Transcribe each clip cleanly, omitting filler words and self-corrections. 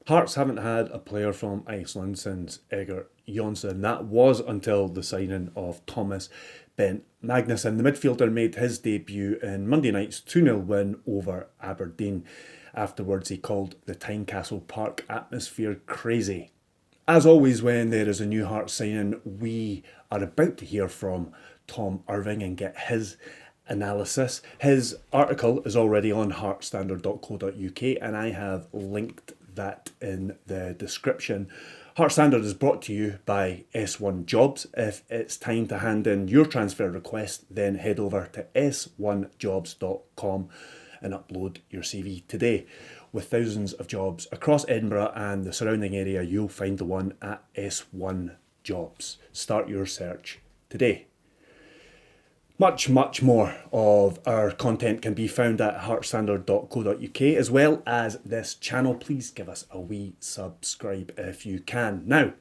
Hearts haven't had a player from Iceland since Egert Jonsson. That was until the signing of Tomas Bent Magnusson. The midfielder made his debut in Monday night's 2-0 win over Aberdeen. Afterwards, he called the Tynecastle Park atmosphere crazy. As always, when there is a new Hearts signing, we are about to hear from Tom Irving and get his analysis. His article is already on heartstandard.co.uk and I have linked that in the description. Heart Standard is brought to you by S1 Jobs. If it's time to hand in your transfer request, then head over to s1jobs.com and upload your CV today. With thousands of jobs across Edinburgh and the surrounding area, you'll find the one at S1 Jobs. Start your search today. Much more of our content can be found at heartstandard.co.uk as well as this channel. Please give us a wee subscribe if you can. Now,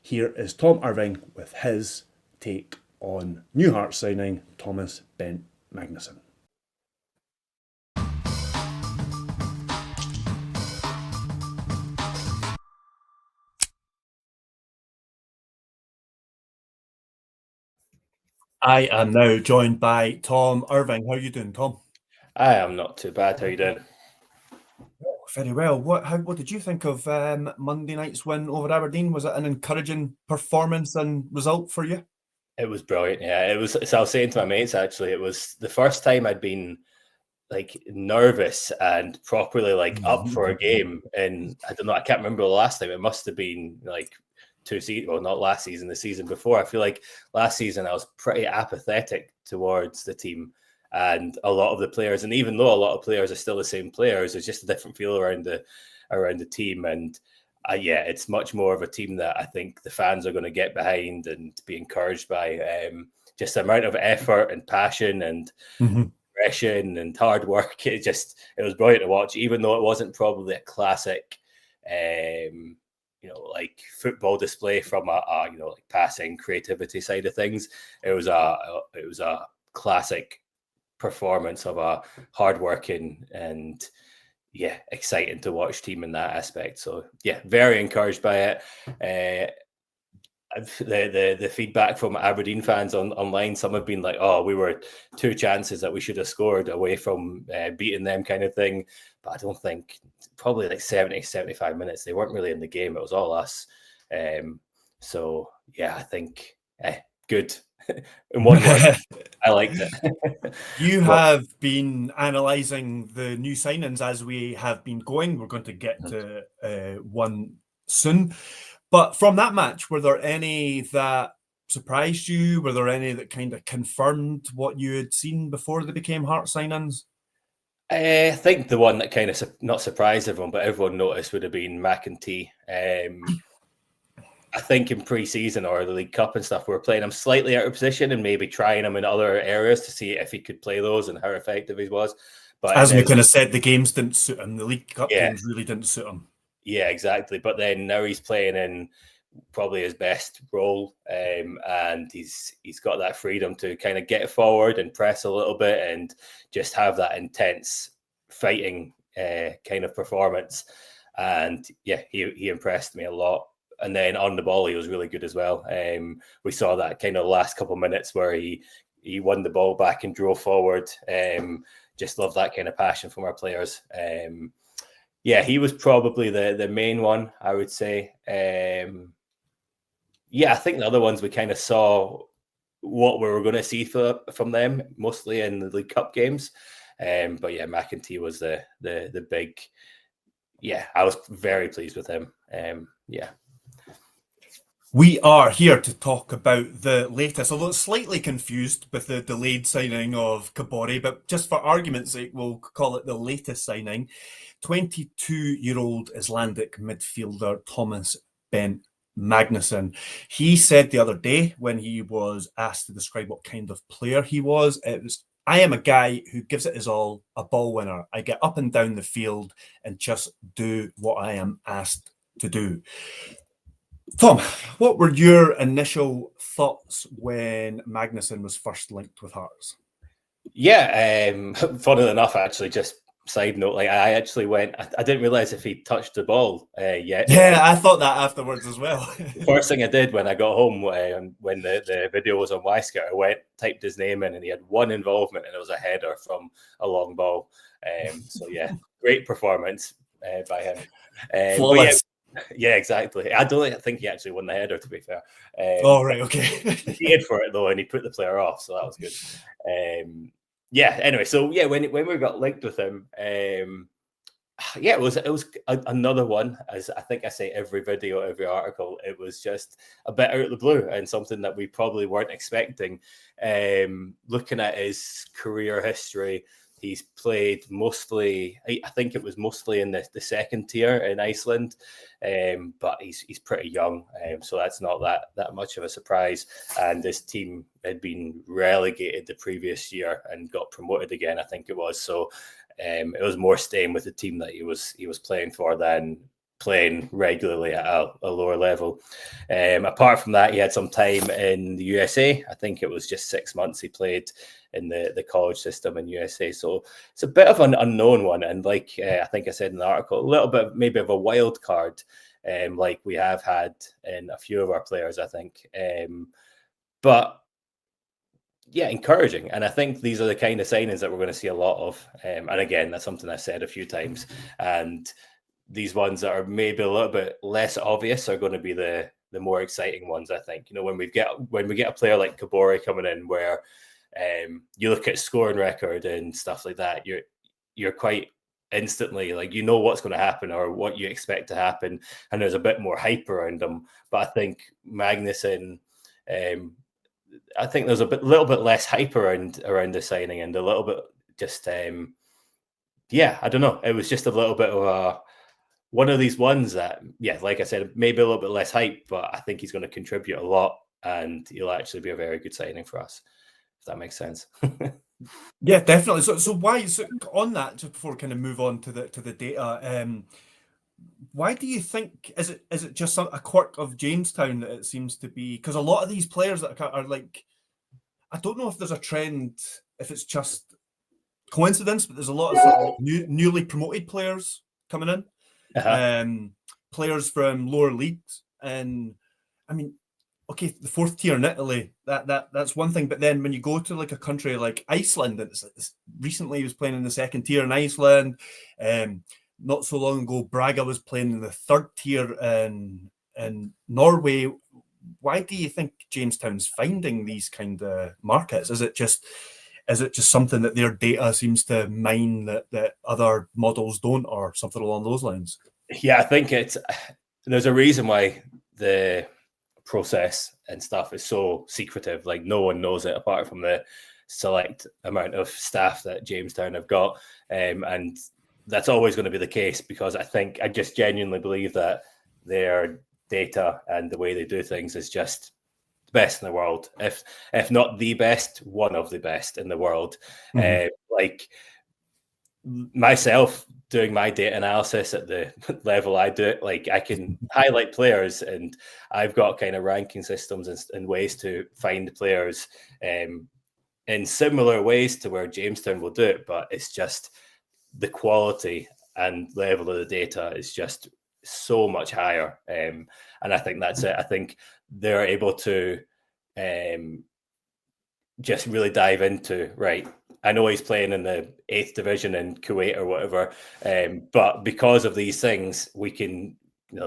here is Tom Irving with his take on new Hearts signing Tomas Bent Magnusson. I am now joined by Tom Irving. How are you doing, Tom? I am not too bad. How are you doing? Very well. What did you think of Monday night's win over Aberdeen? Was it an encouraging performance and result for you? It was brilliant. Yeah, it was. So I was saying to my mates, actually, it was the first time I'd been like nervous and properly like up for a game. And I don't know, I can't remember the last time. It must have been like 2 seasons. Well, not last season, the season before. I feel like last season I was pretty apathetic towards the team and a lot of the players. And even though a lot of players are still the same players, there's just a different feel around the team. And yeah, it's much more of a team that I think the fans are going to get behind and be encouraged by. Just the amount of effort and passion and aggression and hard work. It was brilliant to watch, even though it wasn't probably a classic, like football display from a like passing creativity side of things. It was a classic performance of a hardworking and exciting to watch team in that aspect. So yeah, very encouraged by it. The feedback from Aberdeen fans online, some have been like, oh, we were 2 chances that we should have scored away from beating them kind of thing. But I don't think, probably like 75 minutes, they weren't really in the game. It was all us. So yeah, I think good. In one word, I liked it. You have been analysing the new signings as we have been going. We're going to get to one soon. But from that match, were there any that surprised you? Were there any that kind of confirmed what you had seen before they became Hearts signings? I think the one that kind of not surprised everyone, but everyone noticed would have been Mante. I think in pre-season or the League Cup and stuff, we were playing him slightly out of position and maybe trying him in other areas to see if he could play those and how effective he was. But as we kind of said, the games didn't suit him. The League Cup games really didn't suit him. Yeah, exactly. But then now he's playing in probably his best role, and he's got that freedom to kind of get forward and press a little bit and just have that intense fighting kind of performance. And yeah, he impressed me a lot. And then on the ball, he was really good as well. We saw that kind of last couple of minutes where he won the ball back and drove forward. Just love that kind of passion from our players. Yeah, he was probably the main one, I would say. Yeah, I think the other ones we kind of saw what we were going to see from them, mostly in the League Cup games. But yeah, Mante was the big. Yeah, I was very pleased with him. Yeah. We are here to talk about the latest, although it's slightly confused with the delayed signing of Kabore, but just for argument's sake, we'll call it the latest signing. 22-year-old Icelandic midfielder Tomas Bent Magnusson. He said the other day when he was asked to describe what kind of player he was, it was, I am a guy who gives it his all, a ball winner. I get up and down the field and just do what I am asked to do. Tom, what were your initial thoughts when Magnusson was first linked with Hearts? Yeah, funnily enough, actually, just side note, like I actually went, I didn't realize if he touched the ball yet. Yeah, I thought that afterwards as well. The first thing I did when I got home, when the video was on Wisecout, I went, typed his name in, and he had one involvement, and it was a header from a long ball. So yeah, great performance by him. Flawless. Yeah, exactly. I don't think he actually won the header, to be fair. Oh, right, okay. He paid for it, though, and he put the player off, so that was good. Yeah, anyway, so yeah, when we got linked with him, yeah, it was another one, as I think I say every video, every article, it was just a bit out of the blue and something that we probably weren't expecting. Looking at his career history, he's played mostly, I think it was mostly in the second tier in Iceland, but he's pretty young, so that's not that much of a surprise. And this team had been relegated the previous year and got promoted again, I think it was. So it was more staying with the team that he was playing for than playing regularly at a lower level. Apart from that, he had some time in the USA. I think it was just 6 months he played in the college system in USA. So it's a bit of an unknown one. And like I think I said in the article, a little bit maybe of a wild card, like we have had in a few of our players, I think. But yeah, encouraging. And I think these are the kind of signings that we're going to see a lot of. And again, that's something I've said a few times. And these ones that are maybe a little bit less obvious are going to be the more exciting ones, I think. You know, when we get a player like Kabore coming in, where you look at scoring record and stuff like that, you're quite instantly like, you know what's going to happen or what you expect to happen, and there's a bit more hype around them. But I think Magnusson, I think there's little bit less hype around the signing, and a little bit just yeah, I don't know. It was just a little bit of one of these ones that, yeah, like I said, maybe a little bit less hype, but I think he's going to contribute a lot, and he'll actually be a very good signing for us, if that makes sense. Yeah, definitely. So why, so on that, just before we kind of move on to the data, why do you think, is it just a quirk of Jamestown that it seems to be? Because a lot of these players that are like, I don't know if there's a trend, if it's just coincidence, but there's a lot of sort of like newly promoted players coming in, players from lower leagues, and I mean, okay, the fourth tier in Italy, that's one thing, but then when you go to like a country like Iceland, and it's recently he was playing in the second tier in Iceland, not so long ago Braga was playing in the third tier in Norway. Why do you think Jamestown's finding these kind of markets? Is it just something that their data seems to mine that other models don't, or something along those lines? Yeah, I think there's a reason why the process and stuff is so secretive. Like, no one knows it apart from the select amount of staff that Jamestown have got, and that's always going to be the case, because I just genuinely believe that their data and the way they do things is just the best in the world, if not the best, one of the best in the world. Like myself doing my data analysis at the level I do it, like I can highlight players, and I've got kind of ranking systems and ways to find players in similar ways to where Jamestown will do it, but it's just the quality and level of the data is just so much higher, and I think that's it. I think they're able to just really dive into, right, I know he's playing in the 8th division in Kuwait or whatever, but because of these things, we can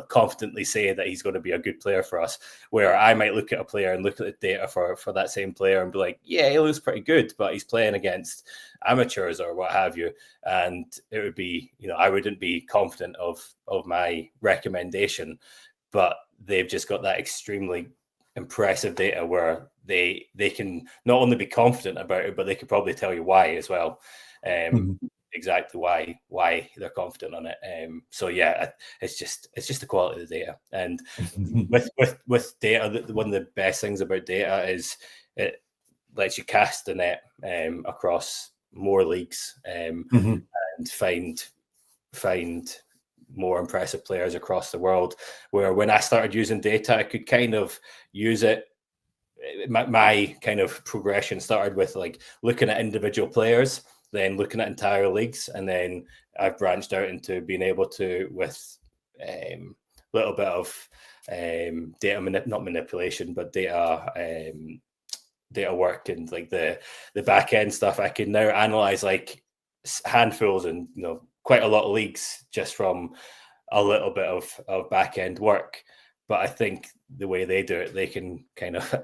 confidently say that he's going to be a good player for us. Where I might look at a player and look at the data for that same player and be like, yeah, he looks pretty good, but he's playing against amateurs or what have you, and it would be, I wouldn't be confident of my recommendation. But they've just got that extremely impressive data where they can not only be confident about it, but they could probably tell you why as well. Exactly why they're confident on it. So yeah, it's just the quality of the data. And with data, one of the best things about data is it lets you cast the net across more leagues, and find more impressive players across the world. Where when I started using data, I could kind of use it. My kind of progression started with like looking at individual players then looking at entire leagues, and then I've branched out into being able to, with a little bit of data not manipulation, but data work and like the back end stuff. I can now analyze like handfuls and quite a lot of leagues just from a little bit of back end work. But I think the way they do it, they can kind of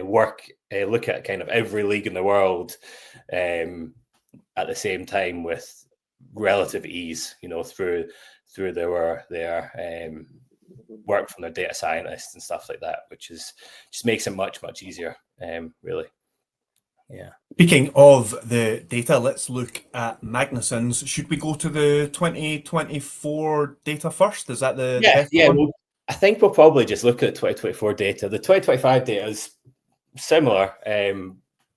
look at kind of every league in the world at the same time with relative ease, through their work from their data scientists and stuff like that, which just makes it much, much easier, really. Yeah. Speaking of the data, let's look at Magnusson's. Should we go to the 2024 data first? Is that the best one? Well, I think we'll probably just look at the 2024 data. The 2025 data is similar,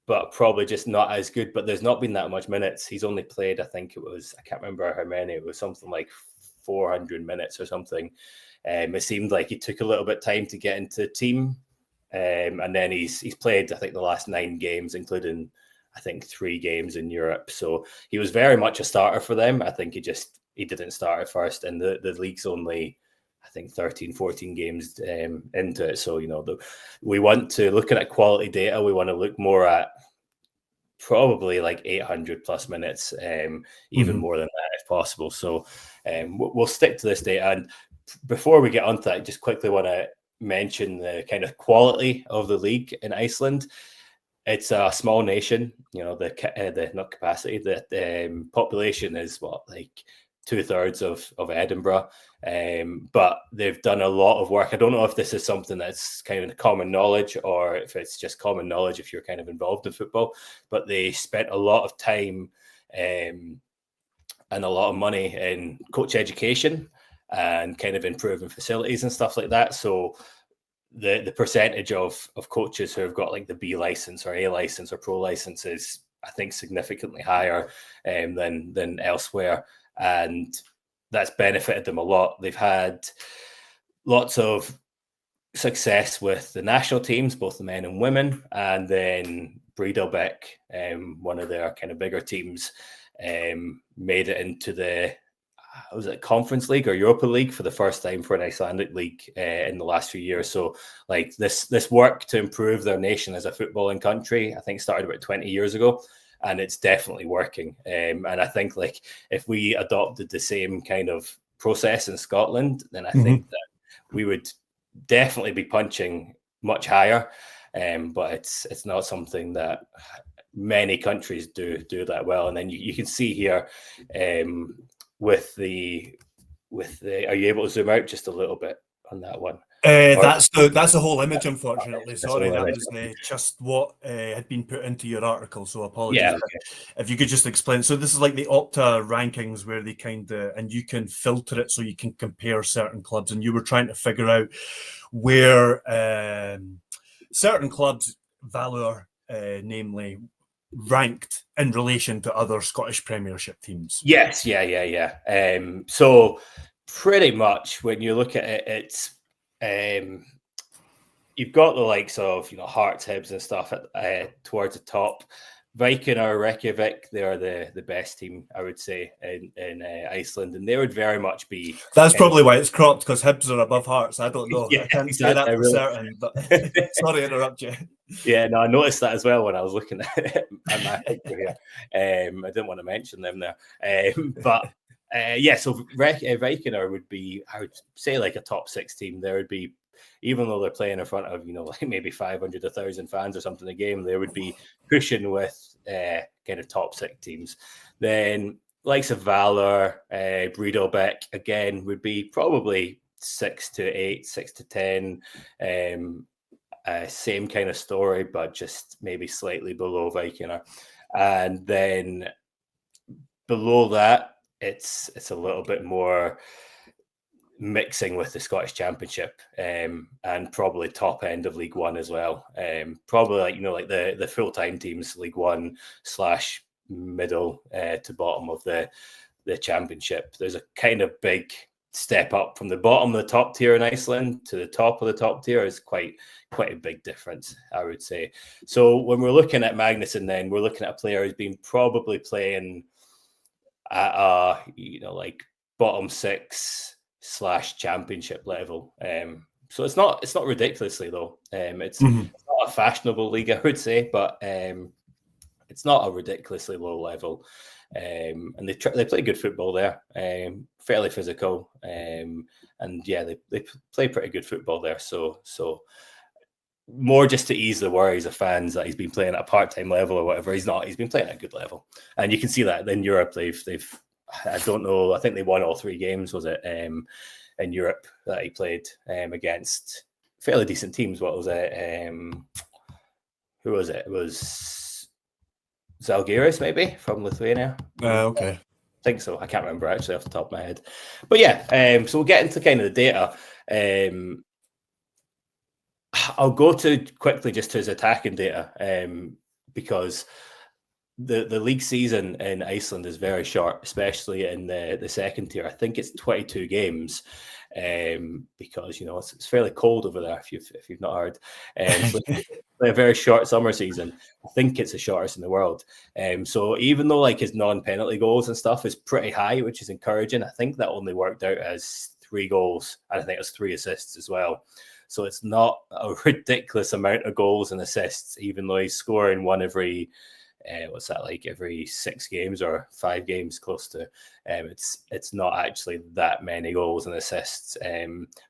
but probably just not as good. But there's not been that much minutes. He's only played, I think it was, I can't remember how many. It was something like 400 minutes or something. It seemed like he took a little bit of time to get into team. And then he's played, I think, the last 9 games, including, I think, 3 games in Europe. So he was very much a starter for them. I think he didn't start at first, and the league's only, I think, 13, 14 games into it. So, we want to, looking at quality data, we want to look more at probably like 800 plus minutes, even more than that if possible. So we'll stick to this data. And before we get onto that, I just quickly want to mention the kind of quality of the league in Iceland. It's a small nation, the not capacity, the population is like 2/3 of Edinburgh, but they've done a lot of work. I don't know if this is something that's kind of common knowledge or if it's just common knowledge if you're kind of involved in football, but they spent a lot of time and a lot of money in coach education and kind of improving facilities and stuff like that. So the percentage of coaches who have got like the B license or A license or pro license is, I think, significantly higher than elsewhere. And that's benefited them a lot. They've had lots of success with the national teams, both the men and women. And then Breidablik, one of their kind of bigger teams, made it into the was it Conference League or Europa League for the first time for an Icelandic league in the last few years. So like this work to improve their nation as a footballing country, I think started about 20 years ago, and it's definitely working. And I think like if we adopted the same kind of process in Scotland, then I think that we would definitely be punching much higher. But it's not something that many countries do that well. And then you can see here with the are you able to zoom out just a little bit on that one? That's the whole image, unfortunately. Sorry, that was just what had been put into your article, so apologies. Yeah, okay. If you could just explain. So this is like the Opta rankings where they kind of, and you can filter it so you can compare certain clubs, and you were trying to figure out where certain clubs, Valor namely, ranked in relation to other Scottish Premiership teams. Yes, yeah. So pretty much when you look at it, it's you've got the likes of Hearts, Hibs and stuff towards the top. Viking or Reykjavik, they are the best team, I would say, in Iceland, and they would very much be. That's probably why it's cropped, because Hibs are above Hearts. I don't know. Yeah, I can't say that for certain. But sorry to interrupt you. Yeah, no, I noticed that as well when I was looking at my picture here. I didn't want to mention them there, but yeah. So Viking would be, I would say, like a top 6 team. There would be, even though they're playing in front of like maybe 500, 1,000 fans or something a game, they would be pushing with kind of top 6 teams. Then likes of Valor, Breidablik again would be probably 6 to 8, 6 to 10. Same kind of story, but just maybe slightly below Viking. And then below that, it's a little bit more mixing with the Scottish Championship, and probably top end of League One as well. Probably like the full-time teams, League One / middle to bottom of the Championship. There's a kind of big step up from the bottom of the top tier in Iceland to the top of the top tier is quite a big difference, I would say. So when we're looking at Magnusson, then we're looking at a player who's been probably playing at a like bottom 6 / championship level. So it's not ridiculously low. It's not a fashionable league, I would say, but it's not a ridiculously low level. And they play good football there, fairly physical, and yeah, they play pretty good football there. So more just to ease the worries of fans that he's been playing at a part-time level or whatever. He's not. He's been playing at a good level, and you can see that in Europe. They've I don't know. I think they won all 3 games. Was it in Europe that he played against fairly decent teams? What was it? Who was it? It was Zalgiris, maybe, from Lithuania. Okay. I think so. I can't remember actually off the top of my head. But yeah, so we'll get into kind of the data. I'll go to quickly just to his attacking data because the league season in Iceland is very short, especially in the second tier. I think it's 22 games because it's fairly cold over there. If you've not heard, so a very short summer season. I think it's the shortest in the world. So even though like his non-penalty goals and stuff is pretty high, which is encouraging, I think that only worked out as 3 goals, and I think it was 3 assists as well. So it's not a ridiculous amount of goals and assists, even though he's scoring one every what's that, like every 6 games or 5 games, close to. It's not actually that many goals and assists,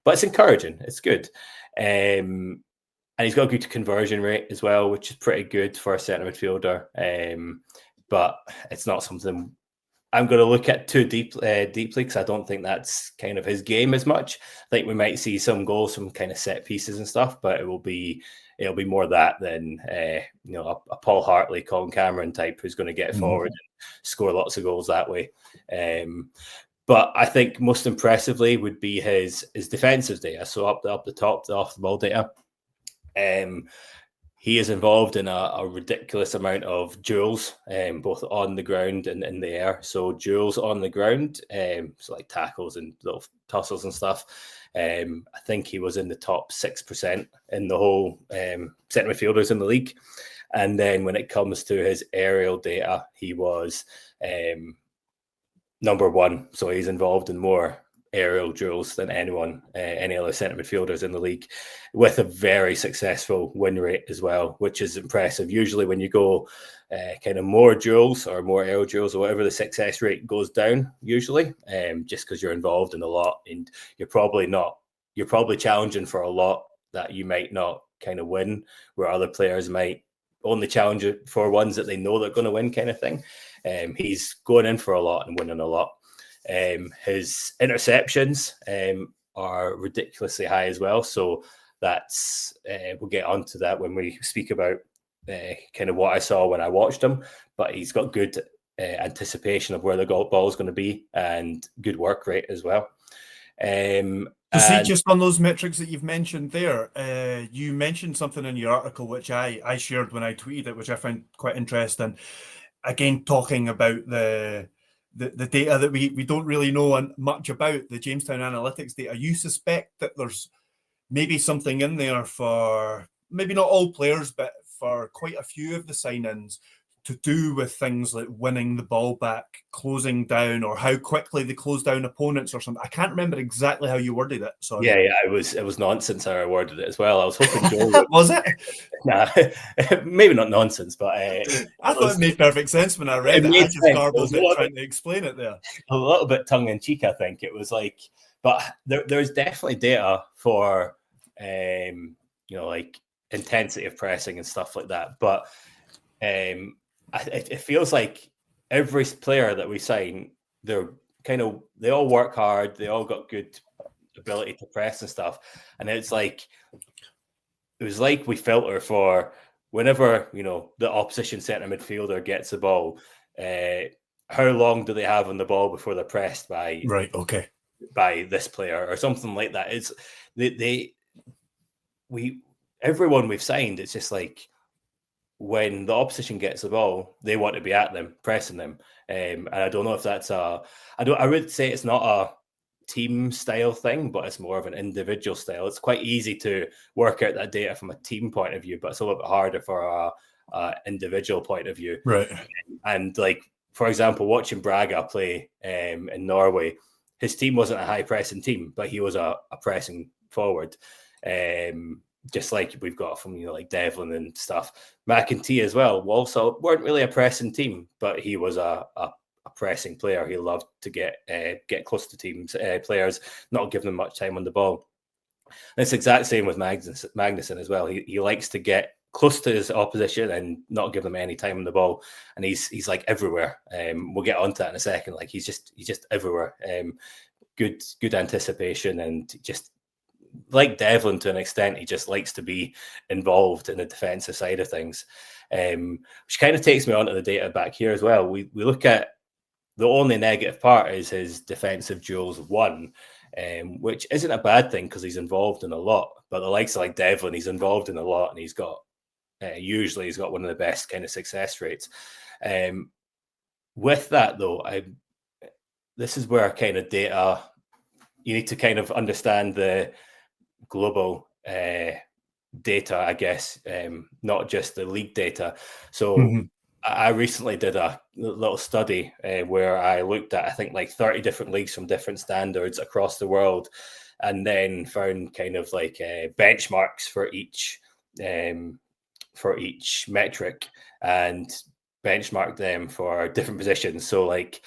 but it's encouraging. It's good, and he's got a good conversion rate as well, which is pretty good for a centre midfielder. But it's not something I'm going to look at too deeply because I don't think that's kind of his game as much. I think we might see some goals from kind of set pieces and stuff, but it'll be more that than a Paul Hartley, Colin Cameron type who's going to get forward and score lots of goals that way. But I think most impressively would be his defensive data. So up the top, the off the ball data. He is involved in a ridiculous amount of duels, both on the ground and in the air. So duels on the ground, so like tackles and little tussles and stuff. I think he was in the top 6% in the whole centre midfielders in the league. And then when it comes to his aerial data, he was number 1. So he's involved in more aerial duels than any other centre midfielders in the league, with a very successful win rate as well, which is impressive. Usually when you go kind of more duels or more aerial duels or whatever, the success rate goes down usually, just because you're involved in a lot and you're probably challenging for a lot that you might not kind of win, where other players might only challenge for ones that they know they're going to win, kind of thing. He's going in for a lot and winning a lot. His interceptions are ridiculously high as well. So that's we'll get onto that when we speak about kind of what I saw when I watched him. But he's got good anticipation of where the ball is going to be and good work rate as well. See, just on those metrics that you've mentioned there, you mentioned something in your article which I shared when I tweeted it, which I found quite interesting. Again, talking about the data that we don't really know much about, the Jamestown Analytics data. You suspect that there's maybe something in there for maybe not all players, but for quite a few of the sign-ins, to do with things like winning the ball back, closing down, or how quickly they close down opponents or something. I can't remember exactly how you worded it. Sorry. Yeah, it was nonsense how I worded it as well. I was hoping Joe was it? Nah, maybe not nonsense, but I thought it made perfect sense when I read it. I just garbled it trying to explain it there. A little bit tongue in cheek, I think. It was like, but there's definitely data for like intensity of pressing and stuff like that. But it feels like every player that we sign, they all work hard, they all got good ability to press and stuff, and it was like we filter for whenever the opposition centre midfielder gets the ball, how long do they have on the ball before they're pressed by by this player or something like that. It's everyone we've signed, it's just like when the opposition gets the ball, they want to be at them, pressing them. And I don't know if that's I would say it's not team style thing, but it's more of an individual style. It's quite easy to work out that data from a team point of view, but it's a little bit harder for a individual point of view. Right. And like, for example, watching Braga play in Norway, his team wasn't a high pressing team, but he was a pressing forward. Just like we've got from, like Devlin and stuff. McInnes as well, also weren't really a pressing team, but he was a pressing player. He loved to get close to teams, players, not give them much time on the ball. And it's the exact same with Magnusson as well. He likes to get close to his opposition and not give them any time on the ball. And he's like everywhere. We'll get onto that in a second. Like he's just everywhere. Good anticipation, and just like Devlin to an extent, he just likes to be involved in the defensive side of things. Which kind of takes me on to the data back here as well. We look at the only negative part is his defensive duels won, which isn't a bad thing because he's involved in a lot. But the likes of like Devlin, he's involved in a lot, and he's got usually he's got one of the best kind of success rates. With that though, this is where kind of data, you need to kind of understand the global data, I guess, not just the league data. So I recently did a little study where I looked at, I think, like 30 different leagues from different standards across the world, and then found kind of like benchmarks for each metric and benchmarked them for different positions. So like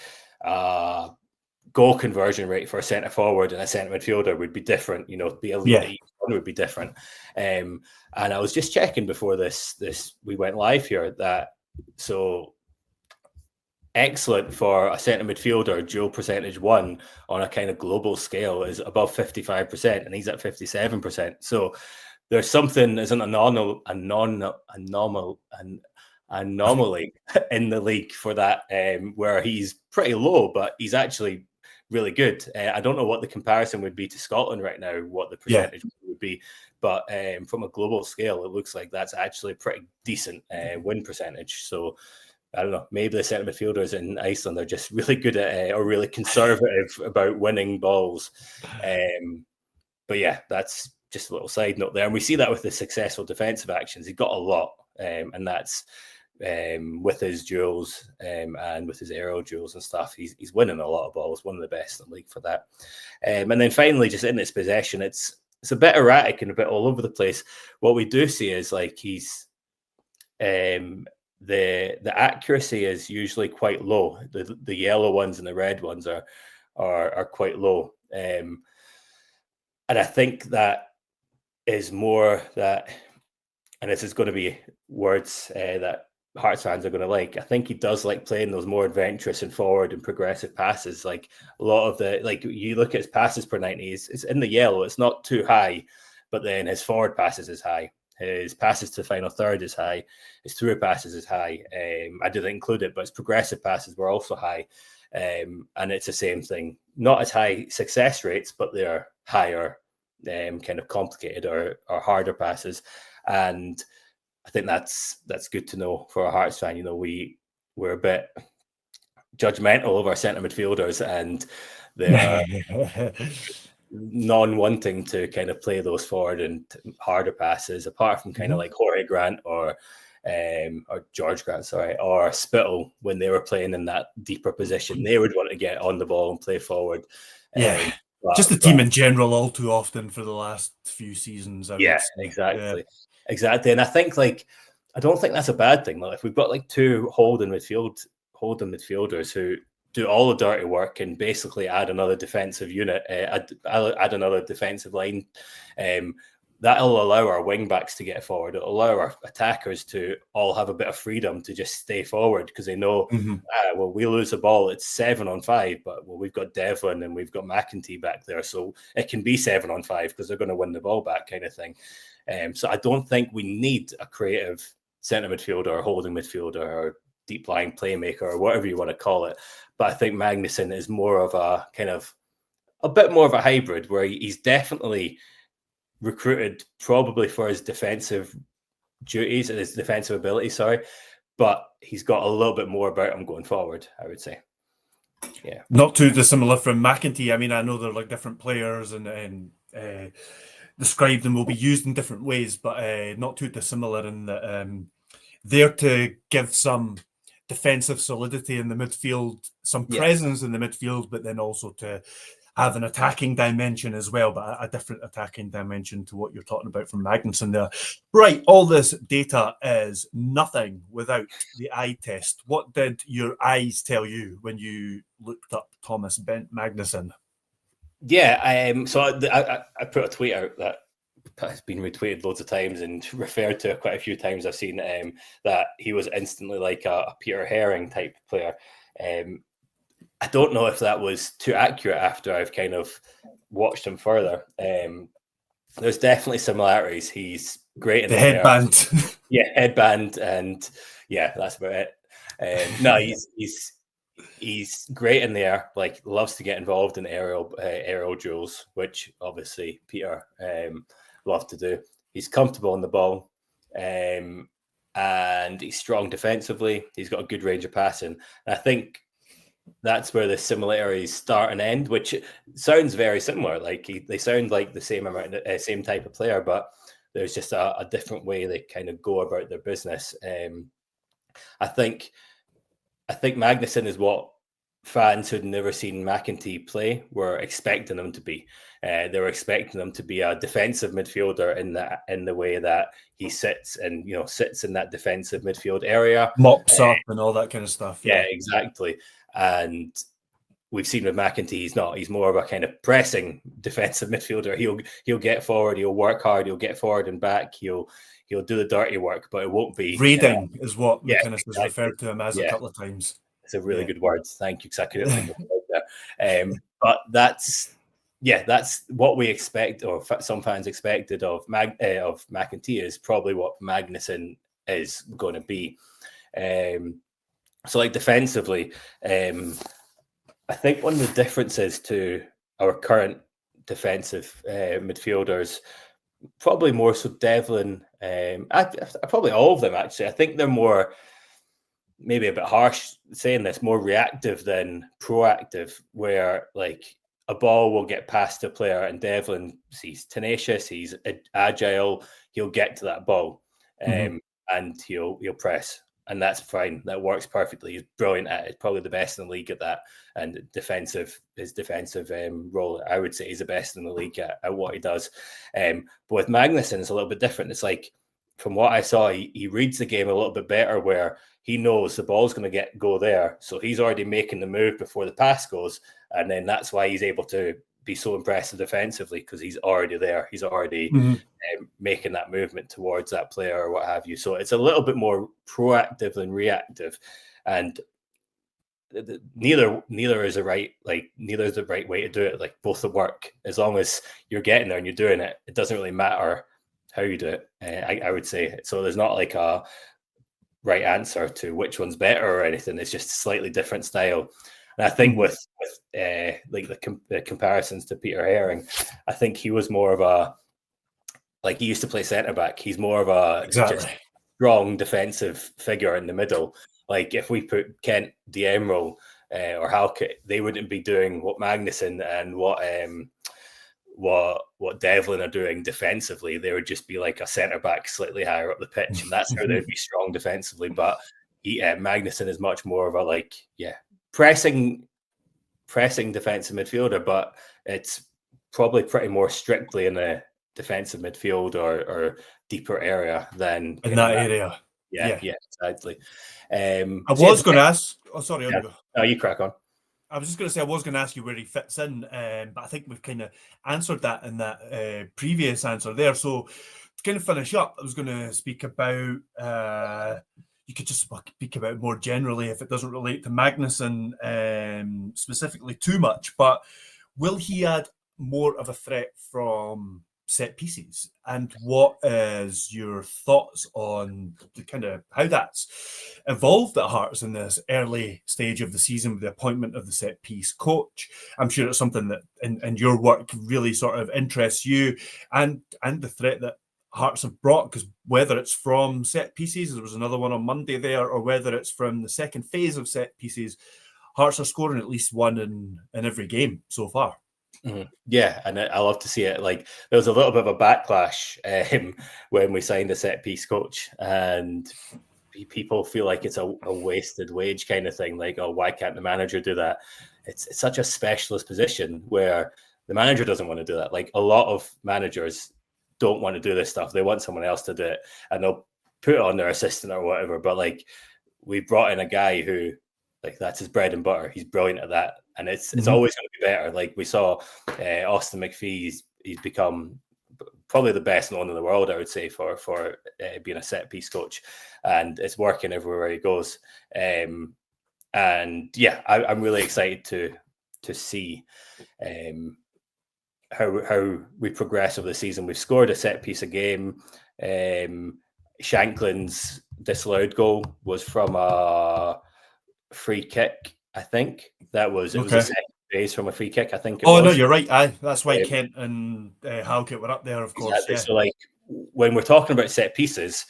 goal conversion rate for a centre forward and a centre midfielder would be different, be a league each one would be different. And I was just checking before this we went live here that so excellent for a centre midfielder, dual percentage won on a kind of global scale is above 55%, and he's at 57%. So there's something, there's an anomaly in the league for that, where he's pretty low, but he's actually really good. I don't know what the comparison would be to Scotland right now, what the percentage would be, but from a global scale, it looks like that's actually a pretty decent win percentage. So I don't know, maybe the centre midfielders in Iceland are just really good at or really conservative about winning balls. But yeah, that's just a little side note there. And we see that with the successful defensive actions. He got a lot, and that's with his duels and with his aerial duels and stuff. He's winning a lot of balls, one of the best in the league for that. And then finally, just in its possession, it's a bit erratic and a bit all over the place. What we do see is like he's the accuracy is usually quite low. The yellow ones and the red ones are quite low. And I think that is more that, and this is going to be words that Hearts fans are going to like. I think he does like playing those more adventurous and forward and progressive passes. Like a lot of the, like you look at his passes per 90, it's in the yellow. It's not too high, but then his forward passes is high. His passes to the final third is high. His through passes is high. I didn't include it, but his progressive passes were also high. And it's the same thing. Not as high success rates, but they're higher, kind of complicated or harder passes. And I think that's good to know for a Hearts fan. We're a bit judgmental of our centre midfielders, and they're non-wanting to kind of play those forward and harder passes, apart from kind of like Jorge Grant or George Grant, or Spittle when they were playing in that deeper position. They would want to get on the ball and play forward. Just the team in general, all too often for the last few seasons. Exactly. And I think I don't think that's a bad thing. If we've got like two holding midfielders who do all the dirty work and basically add another defensive unit, add another defensive line, that'll allow our wing backs to get forward. It'll allow our attackers to all have a bit of freedom to just stay forward, because they know, we lose the ball, it's 7-on-5, but we've got Devlin and we've got McInnes back there, so it can be 7-on-5 because they're going to win the ball back, kind of thing. So I don't think we need a creative centre midfielder or holding midfielder or deep lying playmaker or whatever you want to call it. But I think Magnusson is more of a kind of a bit more of a hybrid, where he's definitely recruited probably for his defensive duties and his defensive ability, but he's got a little bit more about him going forward, I would say. Yeah, not too dissimilar from McEntee. I mean, I know they're like different players and describe them will be used in different ways, but not too dissimilar in that there to give some defensive solidity in the midfield, some presence in the midfield, but then also to have an attacking dimension as well, but a different attacking dimension to what you're talking about from Magnusson there. Right, all this data is nothing without the eye test. What did your eyes tell you when you looked up Tomas Bent Magnusson? Yeah, so I put a tweet out that has been retweeted loads of times and referred to quite a few times. I've seen that he was instantly like a Peter Herring type player. I don't know if that was too accurate after I've kind of watched him further. There's definitely similarities. He's great in the headband. Yeah, headband, and yeah, that's about it. No, he's great in the air. Like, loves to get involved in aerial duels, which obviously Peter loved to do. He's comfortable on the ball, and he's strong defensively. He's got a good range of passing. And I think that's where the similarities start and end, which sounds very similar. Like they sound like the same amount, same type of player, but there's just a different way they kind of go about their business. I think Magnusson is what fans who'd never seen McEntee play were expecting him to be. They were expecting him to be a defensive midfielder in the way that he sits in that defensive midfield area, mops up and all that kind of stuff. Yeah, exactly. And we've seen with McEntee, he's not. He's more of a kind of pressing defensive midfielder. He'll get forward. He'll work hard. He'll get forward and back. He'll do the dirty work, but it won't be reading is what McInnes has referred to him as a couple of times. It's a really good word. Thank you. Because I couldn't there. But that's what we expect, or some fans expected of McEntee is probably what Magnusson is going to be. So, like, defensively, I think one of the differences to our current defensive midfielders, probably more so Devlin, probably all of them actually. I think they're more, maybe a bit harsh saying this, more reactive than proactive, where like a ball will get past a player and Devlin, he's tenacious, he's agile, he'll get to that ball and he'll press. And that's fine. That works perfectly. He's brilliant at it. Probably the best in the league at that. And his defensive role, I would say, he's the best in the league at what he does. But with Magnusson, it's a little bit different. It's like, from what I saw, he reads the game a little bit better, where he knows the ball's going to go there. So he's already making the move before the pass goes. And then that's why he's able to be so impressive defensively, because he's already there. He's already making that movement towards that player or what have you. So it's a little bit more proactive than reactive, and neither is the right way to do it. Like, both will work as long as you're getting there and you're doing it. It doesn't really matter how you do it. I would say so. There's not like a right answer to which one's better or anything. It's just a slightly different style. And I think with like the comparisons to Peter Herring, I think he was more of a, like, he used to play centre back. He's more of a just strong defensive figure in the middle. Like, if we put Kent, Diemro, or Halkett, they wouldn't be doing what Magnusson and what Devlin are doing defensively. They would just be like a centre back slightly higher up the pitch, and that's how they'd be strong defensively. But Magnusson is much more of a pressing defensive midfielder, but it's probably pretty more strictly in the defensive midfield or deeper area than in that area. Yeah, exactly. I was going to ask. Oh, sorry. No, you crack on. I was just going to say I was going to ask you where he fits in, but I think we've kind of answered that in that previous answer there. So to kind of finish up, I was going to speak about. You could just speak about more generally if it doesn't relate to Magnusson specifically too much, but will he add more of a threat from set pieces? And what is your thoughts on the kind of how that's evolved at Hearts in this early stage of the season with the appointment of the set piece coach? I'm sure it's something that in your work really sort of interests you, and the threat that Hearts have brought, because whether it's from set pieces, there was another one on Monday there, or whether it's from the second phase of set pieces, Hearts are scoring at least one in every game so far. Yeah, and I love to see it. Like, there was a little bit of a backlash when we signed a set piece coach, and people feel like it's a wasted wage kind of thing. Like, oh, why can't the manager do that? It's such a specialist position where the manager doesn't want to do that. Like, a lot of managers don't want to do this stuff. They want someone else to do it, and they'll put it on their assistant or whatever. But like, we brought in a guy who, like, that's his bread and butter. He's brilliant at that, and it's always going to be better. Like, we saw Austin McPhee. He's become probably the best known in the world, I would say, for being a set piece coach, and it's working everywhere he goes. And yeah, I'm really excited to see how we progress over the season. We've scored a set piece a game. Shanklin's disallowed goal was from a free kick, I think. It was a second phase from a free kick, I think. No, you're right. That's why Kent and Halkett were up there, of course. Exactly. Yeah. So, like, when we're talking about set pieces,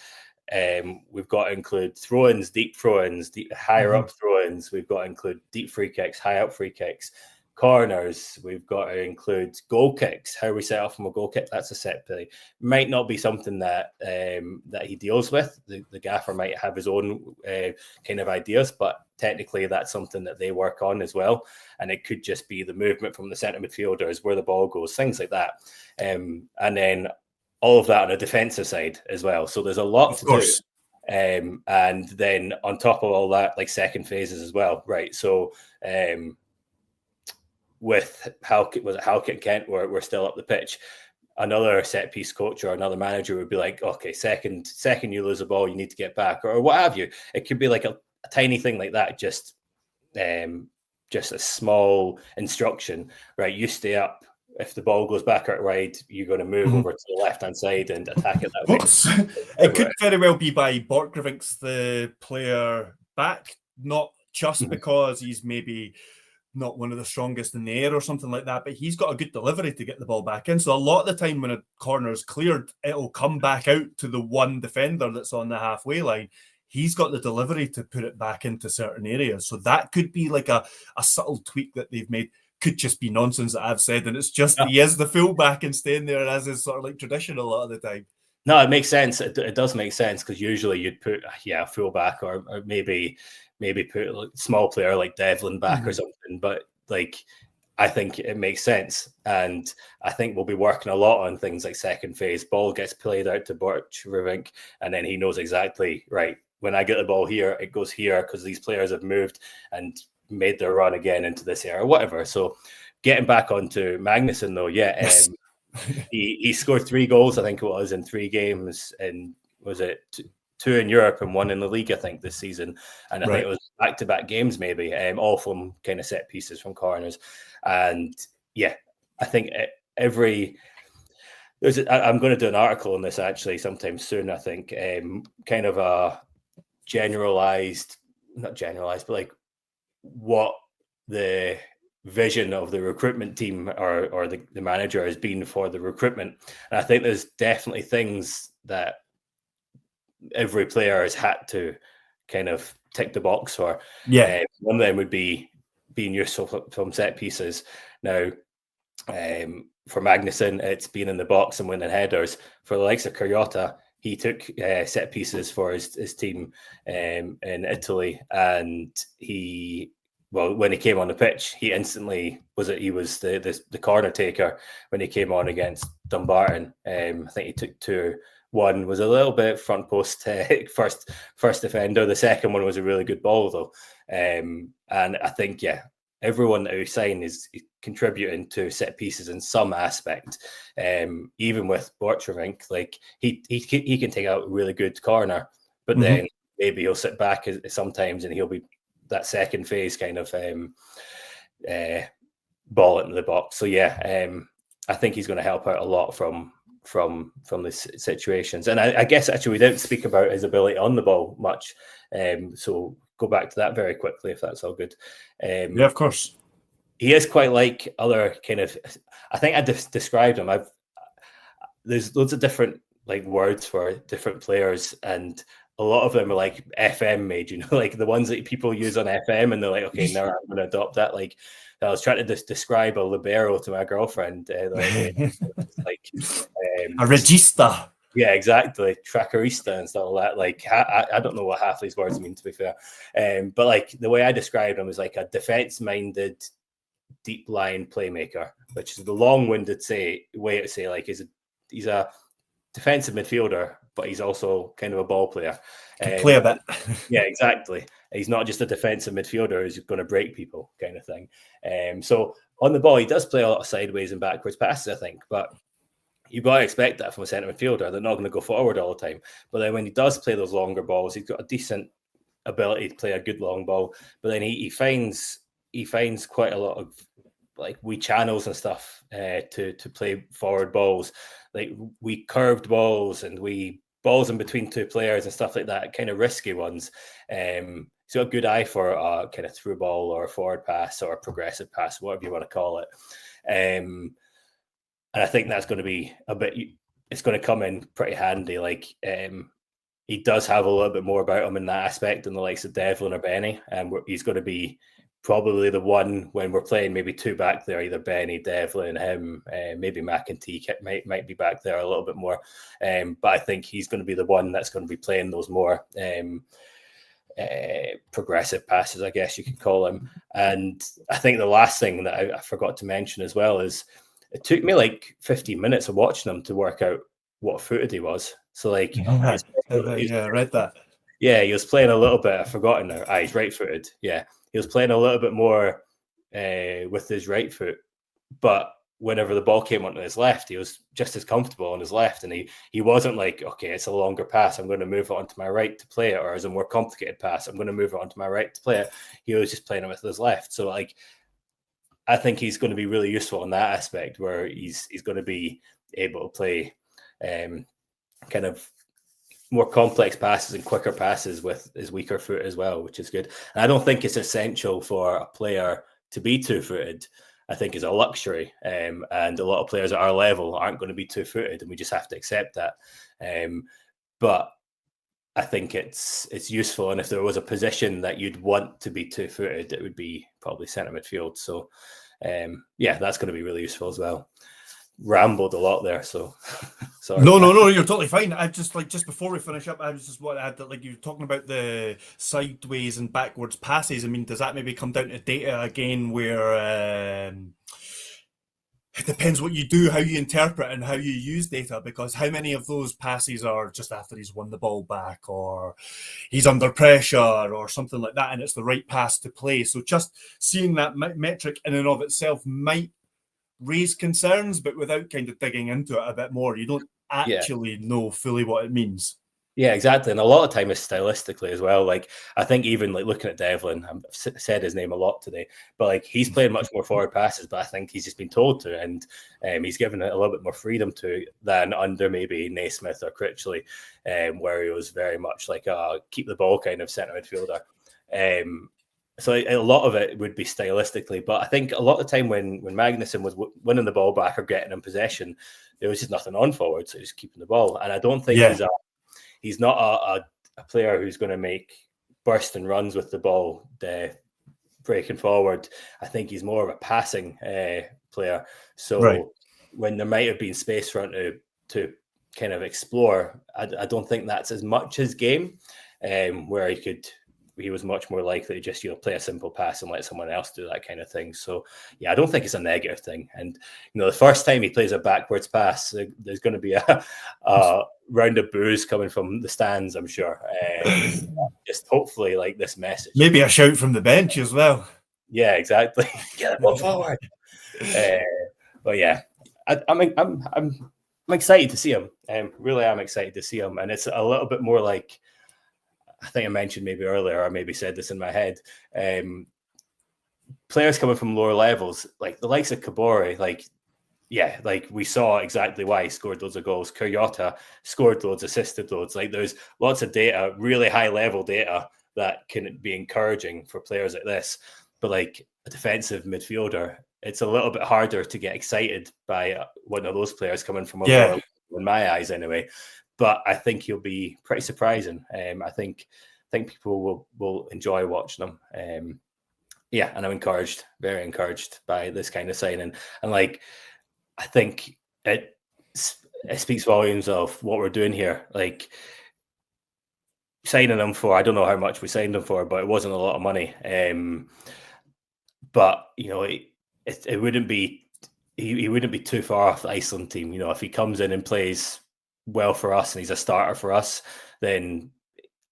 we've got to include throw-ins, deep throw-ins, higher up throw-ins. We've got to include deep free kicks, high up free kicks, corners. We've got to include goal kicks. How we set off from a goal kick, that's a set play. Might not be something that he deals with. The gaffer might have his own kind of ideas, but technically that's something that they work on as well. And it could just be the movement from the centre midfielders, where the ball goes, things like that. And then all of that on a defensive side as well. So there's a lot to do. And then on top of all that, like, second phases as well, right? So with Halkett and Kent, we're still up the pitch. Another set piece coach or another manager would be like, okay, second you lose a ball, you need to get back, or what have you. It could be like a tiny thing like that, just a small instruction, right? You stay up. If the ball goes back out wide, you're going to move over to the left-hand side and attack it that way. It could very well be by Borchgrevink's the player back, not just because he's maybe not one of the strongest in the air or something like that, but he's got a good delivery to get the ball back in. So a lot of the time when a corner is cleared, it'll come back out to the one defender that's on the halfway line. He's got the delivery to put it back into certain areas. So that could be like a subtle tweak that they've made. Could just be nonsense that I've said, and it's just he is the fullback and staying there as is sort of like tradition a lot of the time. No, it makes sense. It does make sense, because usually you'd put a fullback or maybe put a small player like Devlin back or something. But like, I think it makes sense, and I think we'll be working a lot on things like second phase. Ball gets played out to Borchgrevink, and then he knows exactly, right, when I get the ball here, it goes here because these players have moved and made their run again into this area or whatever. So getting back onto Magnusson though, yes. He scored 3 goals, I think it was, in 3 games, and was it 2 in Europe and 1 in the league, I think, this season. And I think it was back-to-back games maybe, all from kind of set pieces from corners. And yeah, I think I'm going to do an article on this actually sometime soon, I think, kind of a not generalized, but like what the vision of the recruitment team or the manager has been for the recruitment. And I think there's definitely things that every player has had to kind of tick the box for. Yeah. One of them would be being useful from set pieces. Now, for Magnusson, it's being in the box and winning headers. For the likes of Cariotta, he took set pieces for his team in Italy, and when he came on the pitch, he instantly was the corner taker when he came on against Dumbarton. I think he took 2. One was a little bit front post first defender. The second one was a really good ball though, and I think everyone that we sign is contributing to set pieces in some aspect. Even with Borchgrevink, like he can take out a really good corner, but then maybe he'll sit back sometimes and he'll be that second phase kind of ball into the box. So I think he's going to help out a lot from the situations. And I guess actually we didn't speak about his ability on the ball much. So go back to that very quickly if that's all good. Yeah, of course. He is quite like other kind of, I think I described him. There's loads of different like words for different players, and a lot of them are like FM made, like the ones that people use on FM, and they're like, okay, now I'm going to adopt that. Like, I was trying to describe a libero to my girlfriend, like a regista. Yeah, exactly. Trackerista and stuff like that. Like, I don't know what half these words mean, to be fair. But like the way I described him is like a defense-minded, deep-line playmaker, which is the long-winded way to say like he's a defensive midfielder, but he's also kind of a ball player. Can play a bit. Yeah, exactly. He's not just a defensive midfielder who's going to break people, kind of thing. So on the ball, he does play a lot of sideways and backwards passes, I think, but you've got to expect that from a centre midfielder. They're not going to go forward all the time. But then when he does play those longer balls, he's got a decent ability to play a good long ball. But then he finds quite a lot of like wee channels and stuff to play forward balls, like wee curved balls and wee balls in between two players and stuff like that, kind of risky ones. He's got a good eye for a kind of through ball or a forward pass or a progressive pass, whatever you want to call it. And I think that's going to be it's going to come in pretty handy. Like, he does have a little bit more about him in that aspect than the likes of Devlin or Benny. And he's going to be probably the one when we're playing maybe two back there, either Benny, Devlin, him, maybe McInnes might be back there a little bit more. But I think he's going to be the one that's going to be playing those more progressive passes, I guess you could call them. And I think the last thing that I forgot to mention as well is it took me like 15 minutes of watching him to work out what footed he was. So like, I read that. Yeah, he was playing a little bit. I've forgotten now. He's right-footed. Yeah, he was playing a little bit more with his right foot, but whenever the ball came onto his left, he was just as comfortable on his left, and he wasn't like, okay, it's a longer pass, I'm going to move it onto my right to play it, or it's a more complicated pass, I'm going to move it onto my right to play it. He was just playing it with his left. So like, I think he's going to be really useful in that aspect, where he's going to be able to play kind of more complex passes and quicker passes with his weaker foot as well, which is good. And I don't think it's essential for a player to be two-footed. I think it's a luxury, and a lot of players at our level aren't going to be two-footed, and we just have to accept that. But I think it's useful, and if there was a position that you'd want to be two-footed, it would be probably centre midfield. So, yeah, that's going to be really useful as well. Rambled a lot there, so sorry. No, you're totally fine. I just before we finish up, I was just want to add that like you're talking about the sideways and backwards passes. I mean, does that maybe come down to data again, where it depends what you do, how you interpret, and how you use data? Because how many of those passes are just after he's won the ball back, or he's under pressure, or something like that, and it's the right pass to play? So just seeing that metric in and of itself might raise concerns, but without kind of digging into it a bit more, you don't actually know fully what it means. Yeah, exactly. And a lot of time is stylistically as well. Like, I think even like looking at Devlin, I've said his name a lot today, but like he's playing much more forward passes, but I think he's just been told to, and he's given it a little bit more freedom to than under maybe Naismith or Critchley, where he was very much like keep the ball kind of centre midfielder. So a lot of it would be stylistically, but I think a lot of the time when Magnusson was winning the ball back or getting in possession, there was just nothing on forward, so he's keeping the ball. And I don't think he's not a player who's going to make burst and runs with the ball, breaking forward. I think he's more of a passing player. So when there might have been space for him to kind of explore, I don't think that's as much his game, where he was much more likely to just, play a simple pass and let someone else do that kind of thing. So, yeah, I don't think it's a negative thing. And, the first time he plays a backwards pass, there's going to be a round of boos coming from the stands, I'm sure. Just hopefully like this message. Maybe a shout from the bench as well. Yeah, exactly. Get the ball forward. But yeah, I'm excited to see him. Really, I'm excited to see him. And it's a little bit more like, I think I mentioned maybe earlier, or maybe said this in my head, players coming from lower levels, like the likes of Kabore, like we saw exactly why he scored loads of goals. Kyrgiota scored loads, assisted loads. Like there's lots of data, really high level data that can be encouraging for players like this. But like a defensive midfielder, it's a little bit harder to get excited by one of those players coming from a lower level, in my eyes anyway. but I think he'll be pretty surprising. I think people will enjoy watching him. Yeah, and I'm encouraged, very encouraged by this kind of signing. And like, I think it speaks volumes of what we're doing here. Like, signing him for, I don't know how much we signed him for, but it wasn't a lot of money. But you know, it wouldn't be, he wouldn't be too far off the Iceland team. You know, if he comes in and plays well for us and he's a starter for us, then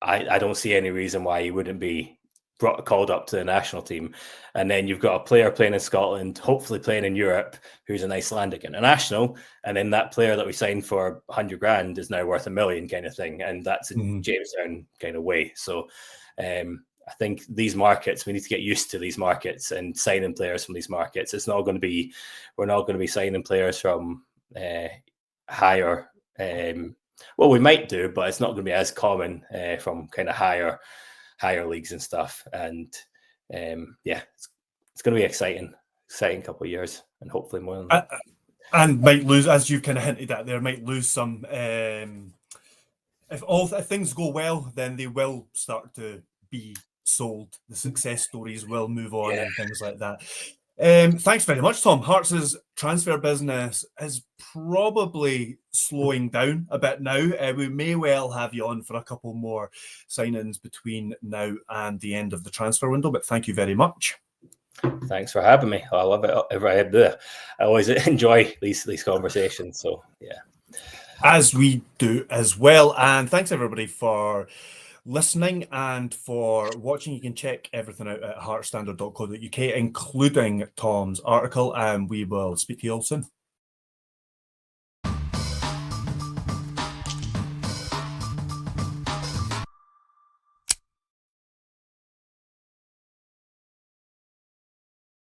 I don't see any reason why he wouldn't be called up to the national team. And then you've got a player playing in Scotland, hopefully playing in Europe, who's an Icelandic international, and then that player that we signed for 100 grand is now worth $1 million kind of thing, and that's in Jamestown kind of way. So I think these markets, we need to get used to these markets and signing players from these markets. It's not going to be, we're not going to be signing players from higher, well, we might do, but it's not going to be as common from kind of higher leagues and stuff. And yeah, it's going to be exciting couple of years, and hopefully more than that. And might lose, as you kind of hinted at there, might lose some. If things go well, then they will start to be sold. The success stories will move on and things like that. Thanks very much, Tom. Hearts' transfer business is probably slowing down a bit now. We may well have you on for a couple more signings between now and the end of the transfer window, but thank you very much. Thanks for having me. I love it. I always enjoy these conversations. So yeah, as we do as well. And thanks everybody for listening and for watching. You can check everything out at heartstandard.co.uk, including Tom's article, and we will speak to you all soon.